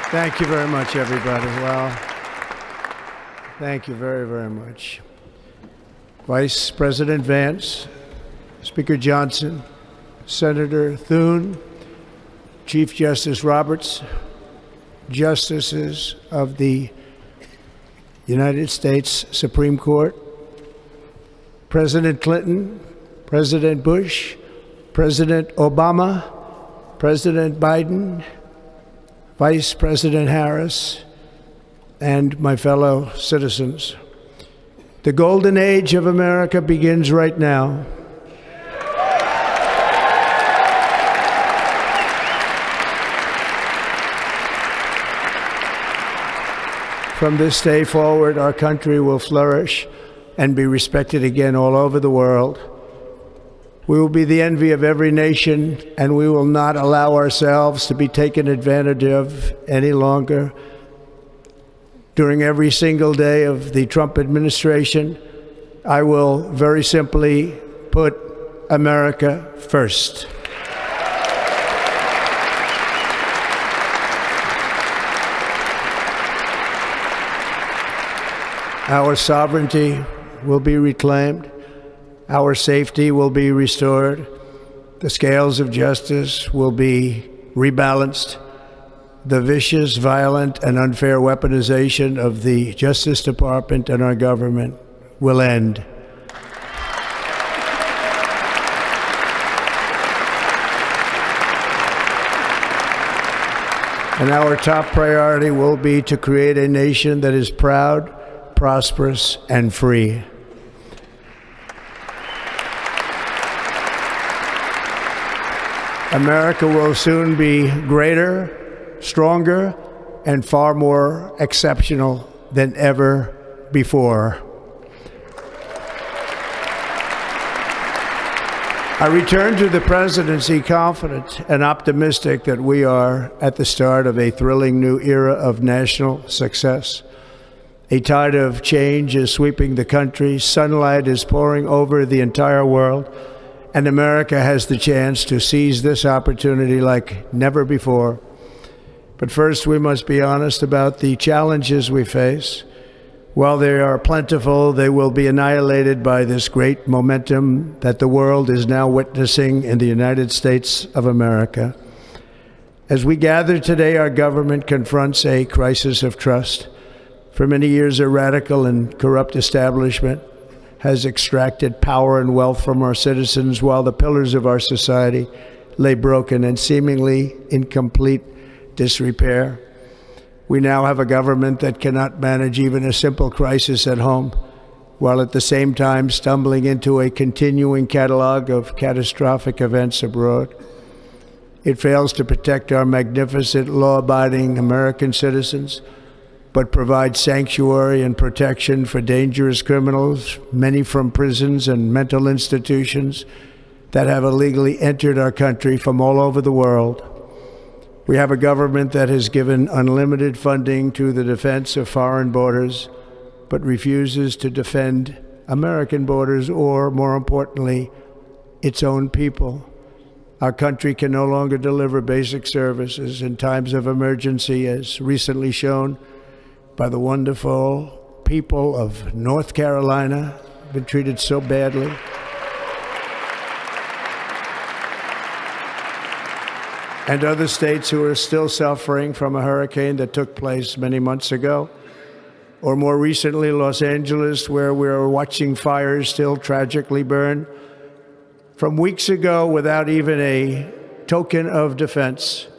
Thank you very much, everybody. Well, thank you very, very much. Vice President Vance, Speaker Johnson, Senator Thune, Chief Justice Roberts, Justices of the United States Supreme Court, President Clinton, President Bush, President Obama, President Biden, Vice President Harris, and my fellow citizens. The golden age of America begins right now. From this day forward, our country will flourish and be respected again all over the world. We will be the envy of every nation, and we will not allow ourselves to be taken advantage of any longer. During every single day of the Trump administration, I will very simply put America first. Our sovereignty will be reclaimed. Our safety will be restored. The scales of justice will be rebalanced. The vicious, violent, and unfair weaponization of the Justice Department and our government will end. And our top priority will be to create a nation that is proud, prosperous, and free. America will soon be greater, stronger, and far more exceptional than ever before. I return to the presidency confident and optimistic that we are at the start of a thrilling new era of national success. A tide of change is sweeping the country, sunlight is pouring over the entire world, and America has the chance to seize this opportunity like never before. But first, we must be honest about the challenges we face. While they are plentiful, they will be annihilated by this great momentum that the world is now witnessing in the United States of America. As we gather today, our government confronts a crisis of trust. For many years, a radical and corrupt establishment has extracted power and wealth from our citizens while the pillars of our society lay broken and seemingly in complete disrepair. We now have a government that cannot manage even a simple crisis at home, while at the same time stumbling into a continuing catalog of catastrophic events abroad. It fails to protect our magnificent, law-abiding American citizens, but provides sanctuary and protection for dangerous criminals, many from prisons and mental institutions that have illegally entered our country from all over the world. We have a government that has given unlimited funding to the defense of foreign borders, but refuses to defend American borders or, more importantly, its own people. Our country can no longer deliver basic services in times of emergency, as recently shown by the wonderful people of North Carolina, been treated so badly. And other states who are still suffering from a hurricane that took place many months ago. Or more recently, Los Angeles, where we're watching fires still tragically burn from weeks ago without even a token of defense.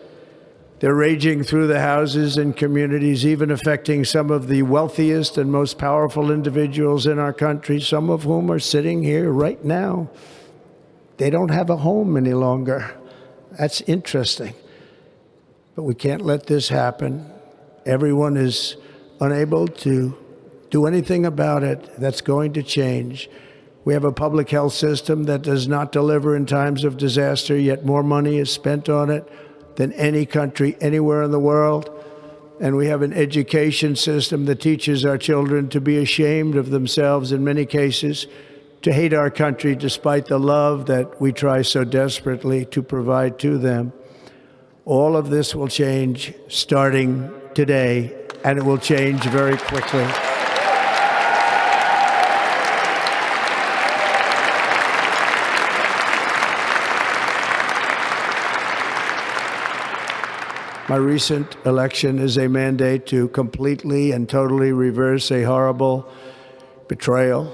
They're raging through the houses and communities, even affecting some of the wealthiest and most powerful individuals in our country, some of whom are sitting here right now. They don't have a home any longer. That's interesting. But we can't let this happen. Everyone is unable to do anything about it. That's going to change. We have a public health system that does not deliver in times of disaster, yet more money is spent on it than any country anywhere in the world. And we have an education system that teaches our children to be ashamed of themselves in many cases, to hate our country despite the love that we try so desperately to provide to them. All of this will change starting today, and it will change very quickly. My recent election is a mandate to completely and totally reverse a horrible betrayal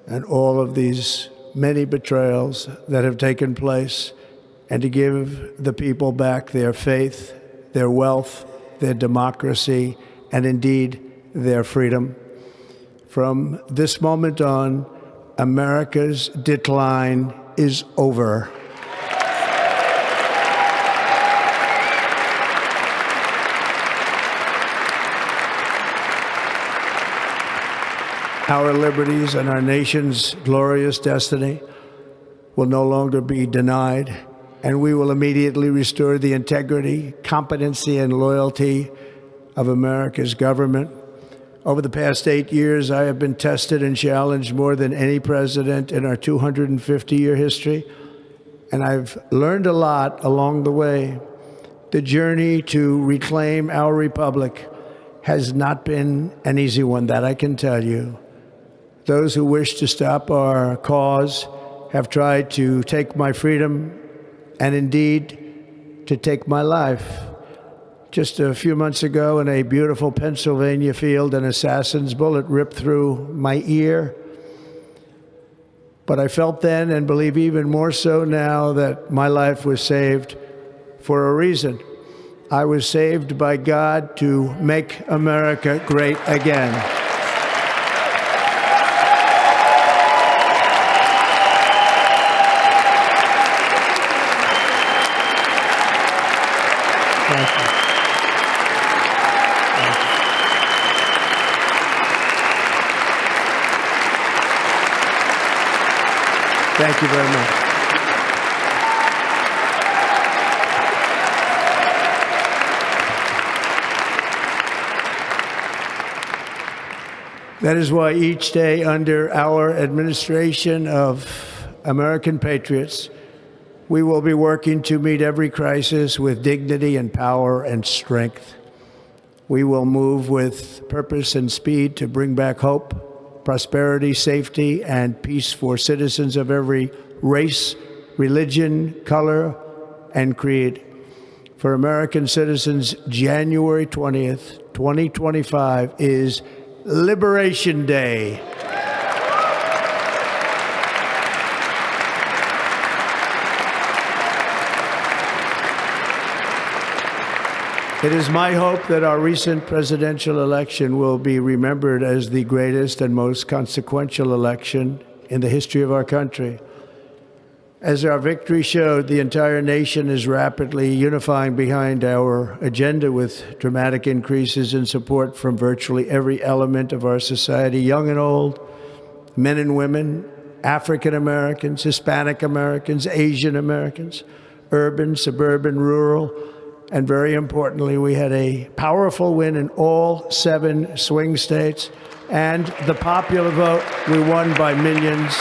and all of these many betrayals that have taken place, and to give the people back their faith, their wealth, their democracy, and indeed their freedom. From this moment on, America's decline is over. Our liberties and our nation's glorious destiny will no longer be denied, and we will immediately restore the integrity, competency, and loyalty of America's government. Over the past 8 years, I have been tested and challenged more than any president in our 250-year history, and I've learned a lot along the way. The journey to reclaim our republic has not been an easy one, that I can tell you. Those who wish to stop our cause have tried to take my freedom and indeed to take my life. Just a few months ago in a beautiful Pennsylvania field, an assassin's bullet ripped through my ear. But I felt then, and believe even more so now, that my life was saved for a reason. I was saved by God to make America great again. Thank you very much. That is why each day under our administration of American patriots, we will be working to meet every crisis with dignity and power and strength. We will move with purpose and speed to bring back hope, prosperity, safety, and peace for citizens of every race, religion, color, and creed. For American citizens, January 20th, 2025 is Liberation Day. It is my hope that our recent presidential election will be remembered as the greatest and most consequential election in the history of our country. As our victory showed, the entire nation is rapidly unifying behind our agenda with dramatic increases in support from virtually every element of our society, young and old, men and women, African Americans, Hispanic Americans, Asian Americans, urban, suburban, rural, and very importantly, we had a powerful win in all 7 swing states, and the popular vote, we won by millions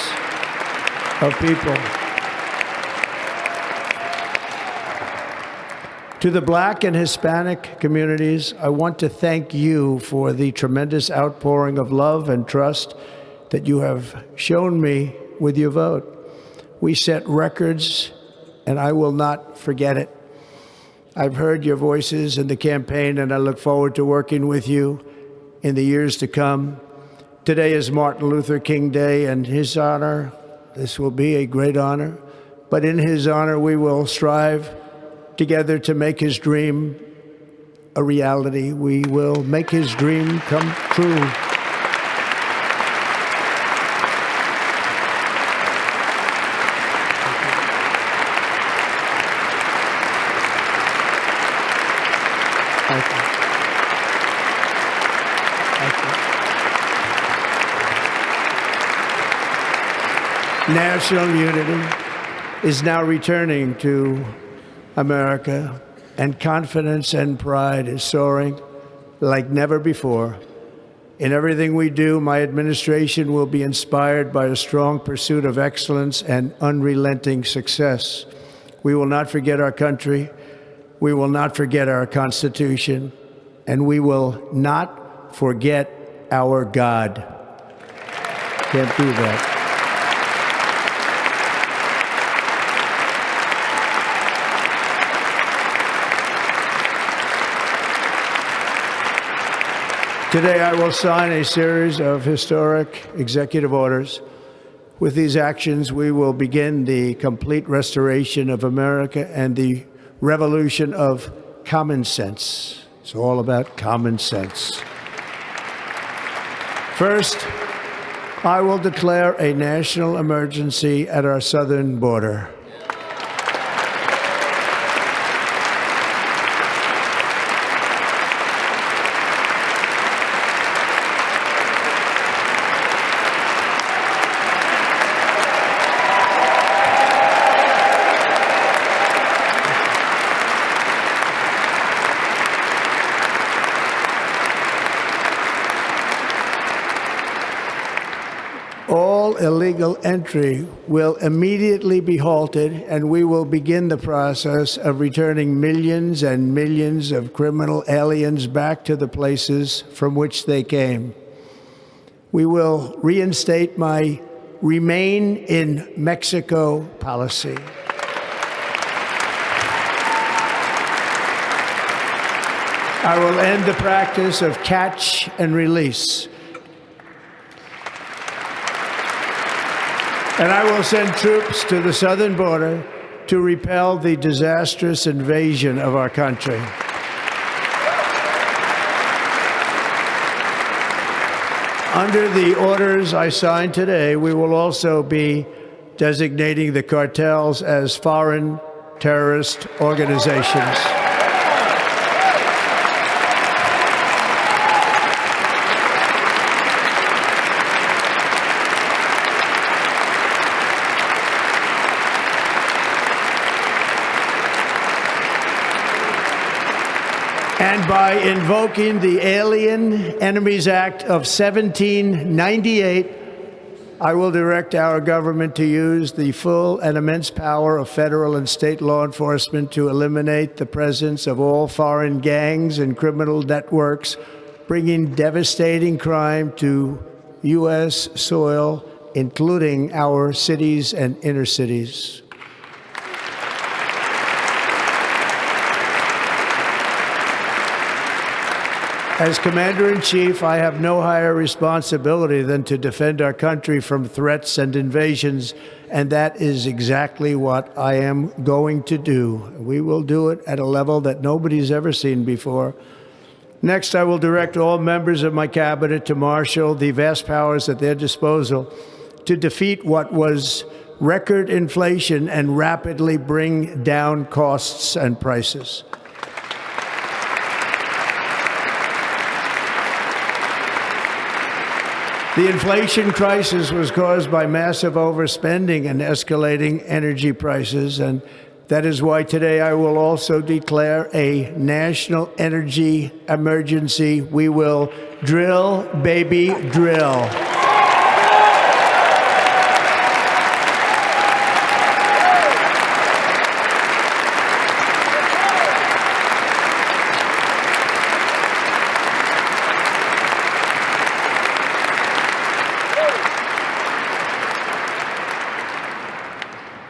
of people. To the Black and Hispanic communities, I want to thank you for the tremendous outpouring of love and trust that you have shown me with your vote. We set records, and I will not forget it. I've heard your voices in the campaign, and I look forward to working with you in the years to come. Today is Martin Luther King Day, and his honor, this will be a great honor, but in his honor, we will strive together to make his dream a reality. We will make his dream come true. Thank you. Thank you. National unity is now returning to America, and confidence and pride is soaring like never before. In everything we do, my administration will be inspired by a strong pursuit of excellence and unrelenting success. We will not forget our country, We will not forget our Constitution, and we will not forget our God. Can't do that. Today, I will sign a series of historic executive orders. With these actions, we will begin the complete restoration of America and the revolution of common sense. It's all about common sense. First, I will declare a national emergency at our southern border. All illegal entry will immediately be halted, and we will begin the process of returning millions and millions of criminal aliens back to the places from which they came. We will reinstate my Remain in Mexico policy. I will end the practice of catch and release. And I will send troops to the southern border to repel the disastrous invasion of our country. Under the orders I signed today, we will also be designating the cartels as foreign terrorist organizations. And by invoking the Alien Enemies Act of 1798, I will direct our government to use the full and immense power of federal and state law enforcement to eliminate the presence of all foreign gangs and criminal networks, bringing devastating crime to U.S. soil, including our cities and inner cities. As Commander-in-Chief, I have no higher responsibility than to defend our country from threats and invasions, and that is exactly what I am going to do. We will do it at a level that nobody's ever seen before. Next, I will direct all members of my cabinet to marshal the vast powers at their disposal to defeat what was record inflation and rapidly bring down costs and prices. The inflation crisis was caused by massive overspending and escalating energy prices, and that is why today I will also declare a national energy emergency. We will drill, baby, drill.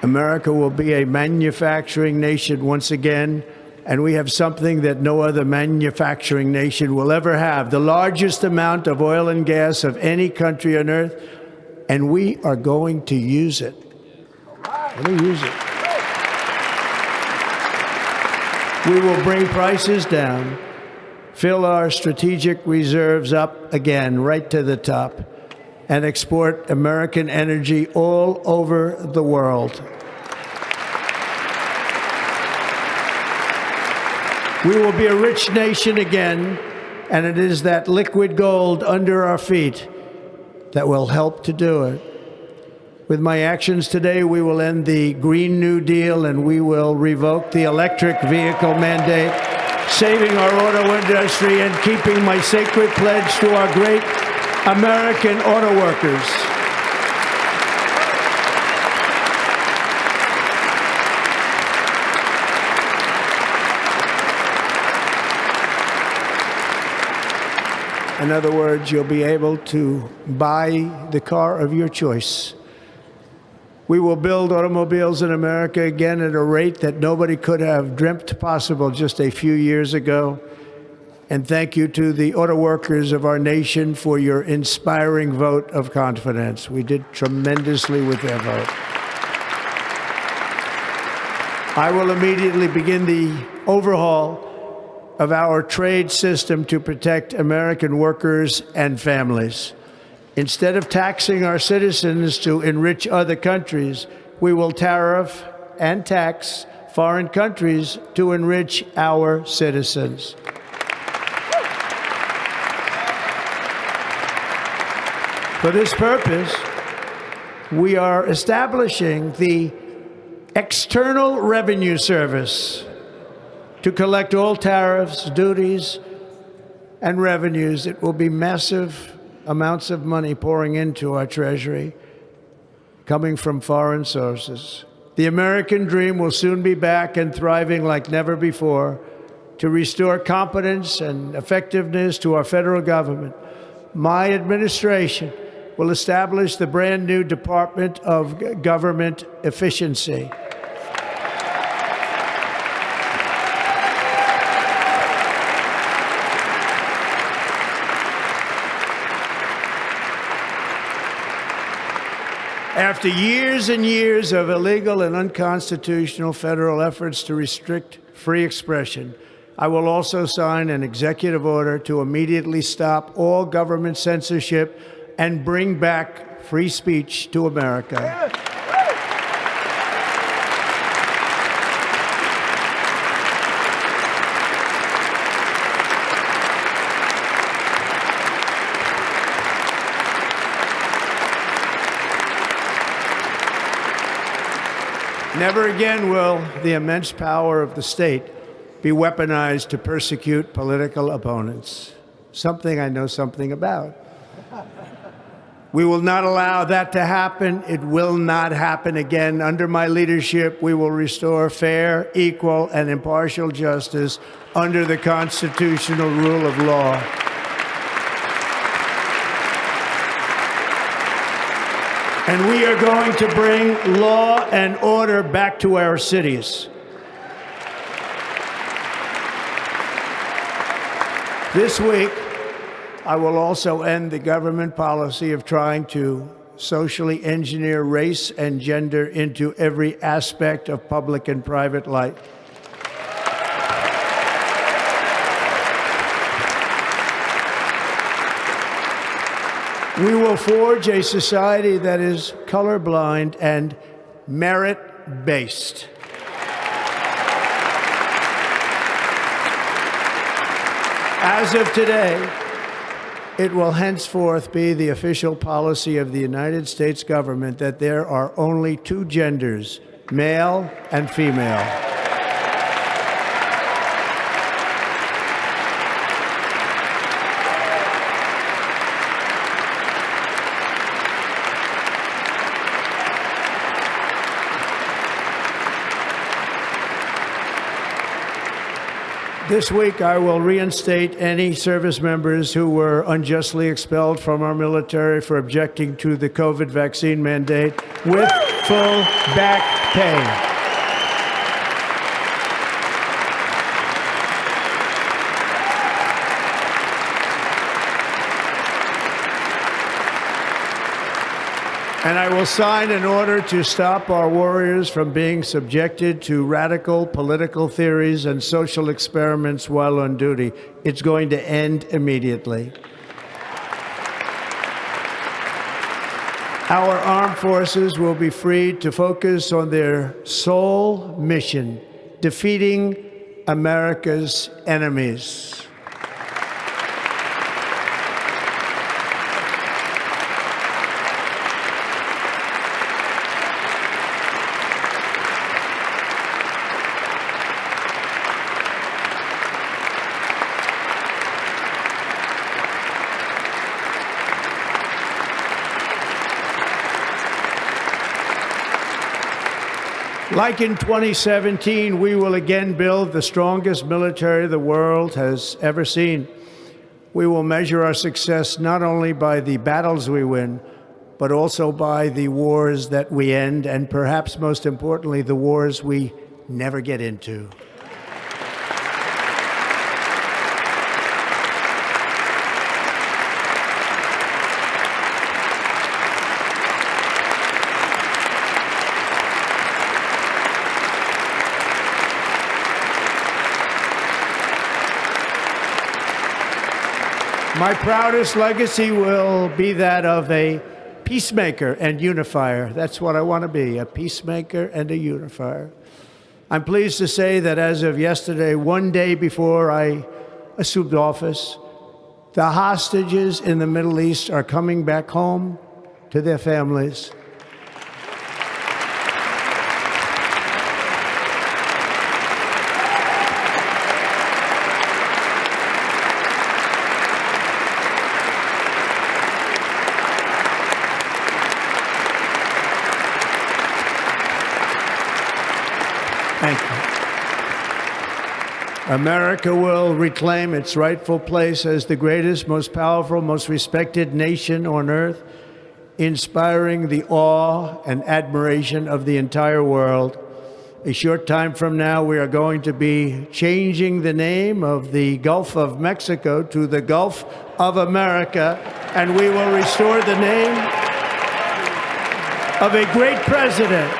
America will be a manufacturing nation once again, and we have something that no other manufacturing nation will ever have, the largest amount of oil and gas of any country on earth, and we are going to use it. We're going to use it. We will bring prices down, fill our strategic reserves up again, right to the top, and export American energy all over the world. We will be a rich nation again, and it is that liquid gold under our feet that will help to do it. With my actions today, we will end the Green New Deal, and we will revoke the electric vehicle mandate, saving our auto industry and keeping my sacred pledge to our great American auto workers. In other words, you'll be able to buy the car of your choice. We will build automobiles in America again at a rate that nobody could have dreamt possible just a few years ago. And thank you to the auto workers of our nation for your inspiring vote of confidence. We did tremendously with their vote. I will immediately begin the overhaul of our trade system to protect American workers and families. Instead of taxing our citizens to enrich other countries, we will tariff and tax foreign countries to enrich our citizens. For this purpose, we are establishing the External Revenue Service to collect all tariffs, duties, and revenues. It will be massive amounts of money pouring into our treasury, coming from foreign sources. The American dream will soon be back and thriving like never before to restore competence and effectiveness to our federal government. My administration will establish the brand new Department of Government Efficiency. After years and years of illegal and unconstitutional federal efforts to restrict free expression, I will also sign an executive order to immediately stop all government censorship and bring back free speech to America. Never again will the immense power of the state be weaponized to persecute political opponents, something I know something about. We will not allow that to happen. It will not happen again. Under my leadership, we will restore fair, equal, and impartial justice under the constitutional rule of law. And we are going to bring law and order back to our cities. This week, I will also end the government policy of trying to socially engineer race and gender into every aspect of public and private life. We will forge a society that is colorblind and merit-based. As of today, it will henceforth be the official policy of the United States government that there are only two genders, male and female. This week, I will reinstate any service members who were unjustly expelled from our military for objecting to the COVID vaccine mandate with full back pay. And I will sign an order to stop our warriors from being subjected to radical political theories and social experiments while on duty. It's going to end immediately. Our armed forces will be freed to focus on their sole mission, defeating America's enemies. Like in 2017, we will again build the strongest military the world has ever seen. We will measure our success not only by the battles we win, but also by the wars that we end, and perhaps most importantly, the wars we never get into. My proudest legacy will be that of a peacemaker and unifier. That's what I want to be, a peacemaker and a unifier. I'm pleased to say that as of yesterday, one day before I assumed office, the hostages in the Middle East are coming back home to their families. Thank you. America will reclaim its rightful place as the greatest, most powerful, most respected nation on earth, inspiring the awe and admiration of the entire world. A short time from now, we are going to be changing the name of the Gulf of Mexico to the Gulf of America, and we will restore the name of a great president,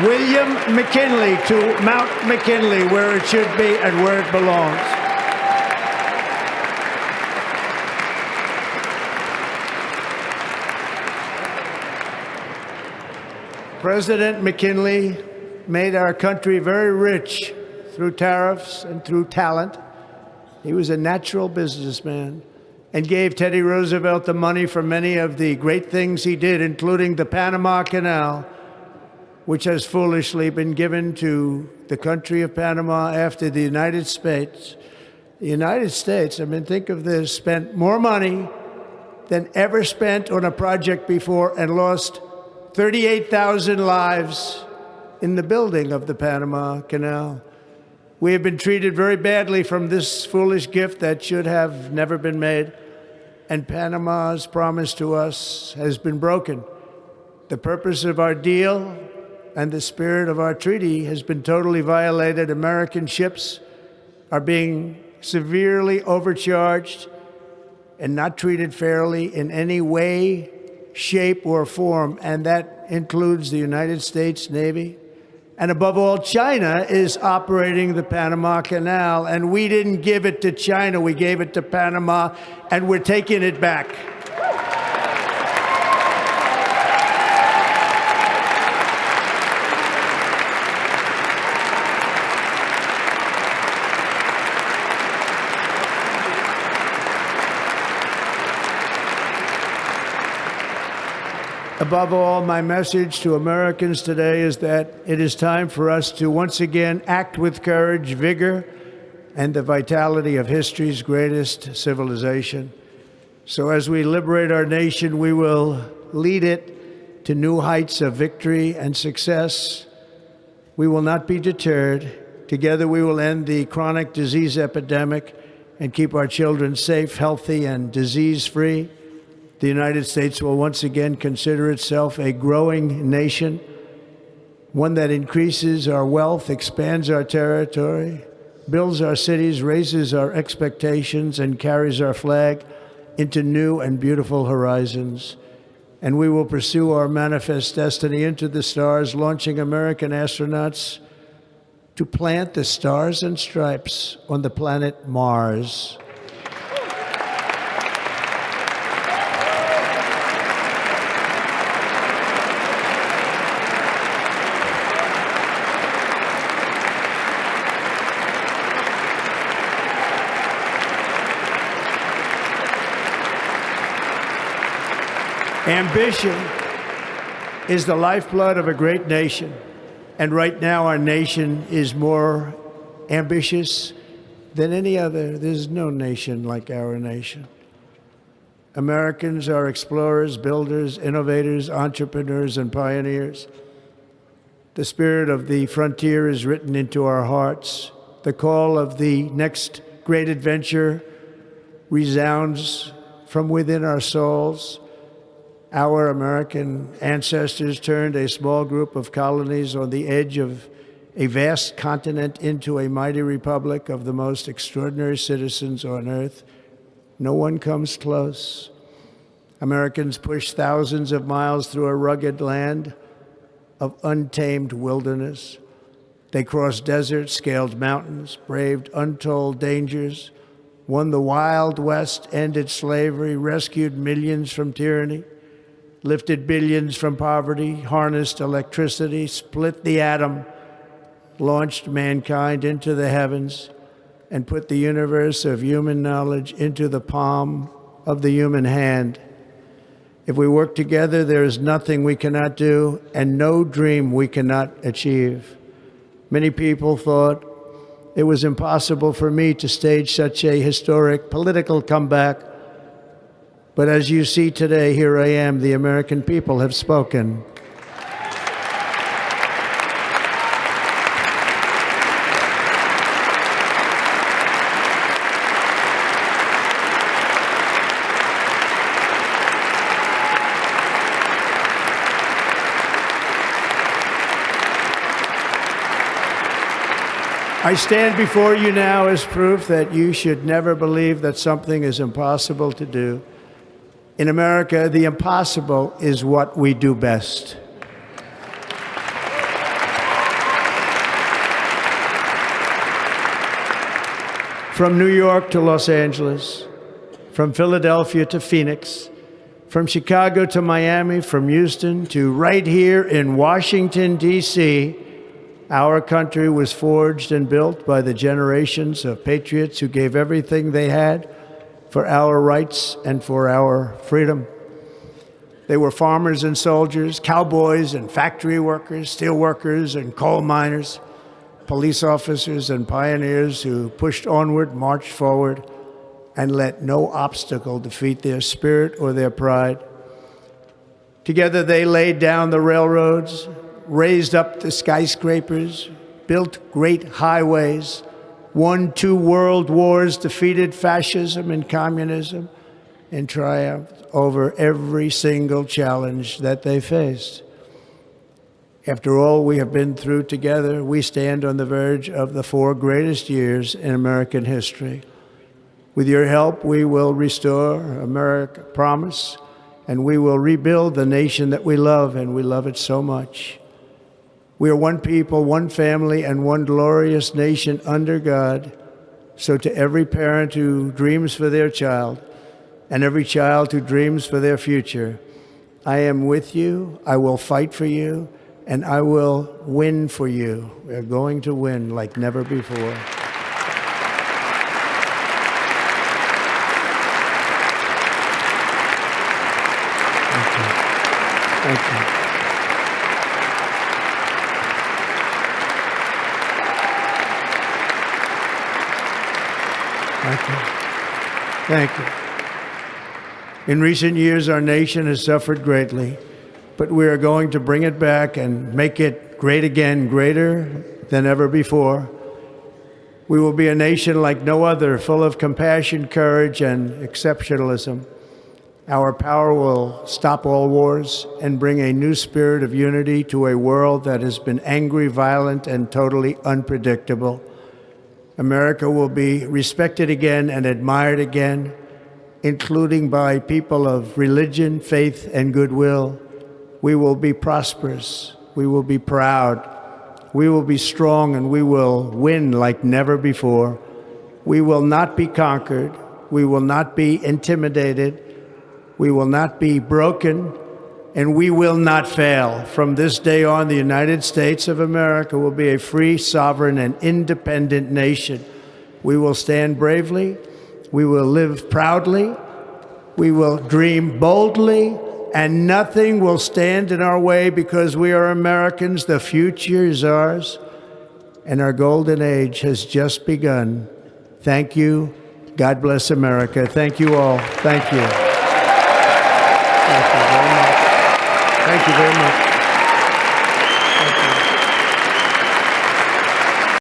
William McKinley, to Mount McKinley, where it should be and where it belongs. President McKinley made our country very rich through tariffs and through talent. He was a natural businessman and gave Teddy Roosevelt the money for many of the great things he did, including the Panama Canal, which has foolishly been given to the country of Panama after the United States. The United States, I mean, think of this, spent more money than ever spent on a project before and lost 38,000 lives in the building of the Panama Canal. We have been treated very badly from this foolish gift that should have never been made, and Panama's promise to us has been broken. The purpose of our deal and the spirit of our treaty has been totally violated. American ships are being severely overcharged and not treated fairly in any way, shape, or form, and that includes the United States Navy. And above all, China is operating the Panama Canal, and we didn't give it to China, we gave it to Panama, and we're taking it back. Above all, my message to Americans today is that it is time for us to once again act with courage, vigor, and the vitality of history's greatest civilization. So as we liberate our nation, we will lead it to new heights of victory and success. We will not be deterred. Together we will end the chronic disease epidemic and keep our children safe, healthy, and disease-free. The United States will once again consider itself a growing nation, one that increases our wealth, expands our territory, builds our cities, raises our expectations, and carries our flag into new and beautiful horizons. And we will pursue our manifest destiny into the stars, launching American astronauts to plant the stars and stripes on the planet Mars. Ambition is the lifeblood of a great nation, and right now our nation is more ambitious than any other. There's no nation like our nation. Americans are explorers, builders, innovators, entrepreneurs, and pioneers. The spirit of the frontier is written into our hearts. The call of the next great adventure resounds from within our souls. Our American ancestors turned a small group of colonies on the edge of a vast continent into a mighty republic of the most extraordinary citizens on earth. No one comes close. Americans pushed thousands of miles through a rugged land of untamed wilderness. They crossed deserts, scaled mountains, braved untold dangers, won the Wild West, ended slavery, rescued millions from tyranny, lifted billions from poverty, harnessed electricity, split the atom, launched mankind into the heavens, and put the universe of human knowledge into the palm of the human hand. If we work together, there is nothing we cannot do and no dream we cannot achieve. Many people thought it was impossible for me to stage such a historic political comeback. But as you see today, here I am. The American people have spoken. I stand before you now as proof that you should never believe that something is impossible to do. In America, the impossible is what we do best. From New York to Los Angeles, from Philadelphia to Phoenix, from Chicago to Miami, from Houston to right here in Washington, D.C., our country was forged and built by the generations of patriots who gave everything they had for our rights and for our freedom. They were farmers and soldiers, cowboys and factory workers, steel workers and coal miners, police officers and pioneers who pushed onward, marched forward, and let no obstacle defeat their spirit or their pride. Together they laid down the railroads, raised up the skyscrapers, built great highways, won 2 world wars, defeated fascism and communism, and triumphed over every single challenge that they faced. After all we have been through together, we stand on the verge of the 4 greatest years in American history. With your help, we will restore America promise, and we will rebuild the nation that we love, and we love it so much. We are one people, one family, and one glorious nation under God. So to every parent who dreams for their child, and every child who dreams for their future, I am with you, I will fight for you, and I will win for you. We're going to win like never before. Thank you. Thank you. Thank you. In recent years, our nation has suffered greatly, but we are going to bring it back and make it great again, greater than ever before. We will be a nation like no other, full of compassion, courage, and exceptionalism. Our power will stop all wars and bring a new spirit of unity to a world that has been angry, violent, and totally unpredictable. America will be respected again and admired again, including by people of religion, faith, and goodwill. We will be prosperous. We will be proud. We will be strong, and we will win like never before. We will not be conquered. We will not be intimidated. We will not be broken, and we will not fail. From this day on, the United States of America will be a free, sovereign, and independent nation. We will stand bravely. We will live proudly. We will dream boldly, and nothing will stand in our way because we are Americans. The future is ours, and our golden age has just begun. Thank you. God bless America. Thank you all. Thank you. Thank you very much. Thank you very much.